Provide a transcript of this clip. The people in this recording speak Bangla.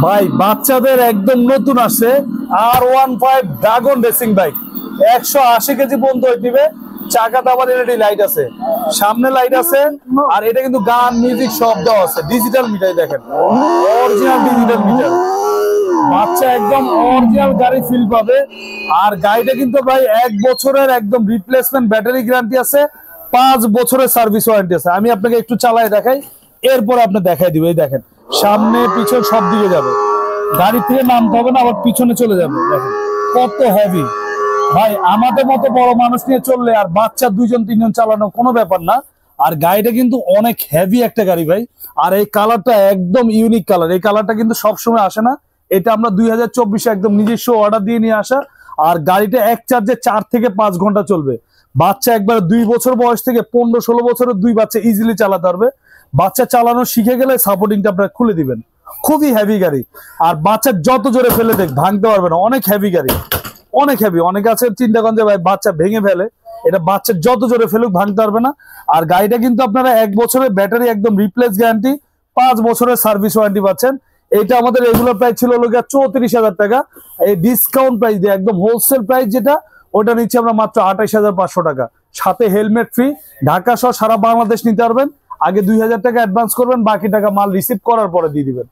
ভাই বাচ্চাদের একদম নতুন আসে R15 dragon racing bike 180 KG পর্যন্ত দিবে। চাকাতে আবার এলইডি লাইট আছে, সামনে লাইট আছে, আর এটা কিন্তু গান মিউজিক সব দেওয়া আছে। ডিজিটাল মিটার দেখেন, অরিজিনাল ডিজিটাল মিটার। বাচ্চা একদম অরিজিনাল গাড়ি ফিল পাবে। আর গাড়িটা কিন্তু ভাই 1 বছরের একদম রিপ্লেসমেন্ট ব্যাটারি গ্যারান্টি আছে, 5 বছরের সার্ভিস ওয়ারেন্টি আছে। আমি আপনাকে একটু চালায় দেখাই, এরপর আপনি দেখাই দিবে। এই দেখেন, সামনে পিছন সব দিকে যাবে, গাড়ি থেকে নামতে হবে না, আবার পিছনে চলে যাবে। দেখেন কত হেভি ভাই। আমাদের মতো বড় মানুষ নিয়ে চললে আর বাচ্চা 2-3 জন চালানো কোনো ব্যাপার না। আর গাড়িটা কিন্তু অনেক হেভি একটা গাড়ি ভাই। আর এই কালারটা একদম ইউনিক কালার, এই কালারটা কিন্তু সবসময় আসে না। এটা আমরা 2024-এ একদম নিজস্ব অর্ডার দিয়ে নিয়ে আসা। আর গাড়িটা এক চার্জে 4 থেকে 5 ঘন্টা চলবে। বাচ্চা একবার 2 বছর বয়স থেকে 15-16 বছরের 2 বাচ্চা ইজিলি চালাতে পারবে। বাচ্চা চালানো শিখে গেলে সাপোর্টিংটা আপনারা খুলে দিবেন। খুবই হেভি গাড়ি। আর বাচ্চা যত জোরে ফেলে দেখ ভাঙতে পারবে না, অনেক হেভি গাড়ি, অনেক হেভি। অনেকে আছে চিন্তা করেন যে ভাই বাচ্চা ভেঙে ফেলে, এটা বাচ্চা যত জোরে ফেলুক ভাঙতে পারবে না। আর গাড়িটা কিন্তু আপনারা 1 বছরের ব্যাটারি একদম রিপ্লেস গ্যারান্টি, 5 বছরের সার্ভিস ওয়ারেন্টি পাচ্ছেন। এটা আমাদের রেগুলার প্রাইস ছিল 34,000 টাকা। এই ডিসকাউন্ট প্রাইস দিয়ে একদম হোলসেল প্রাইস যেটা, ওটা নিচ্ছি আমরা মাত্র 28,500 টাকা। সাথে হেলমেট ফ্রি। ঢাকা সহ সারা বাংলাদেশ নিতে পারবেন। আগে 2,000 টাকা অ্যাডভান্স করবেন, বাকি টাকা মাল রিসিভ করার পরে দিয়ে দিবেন।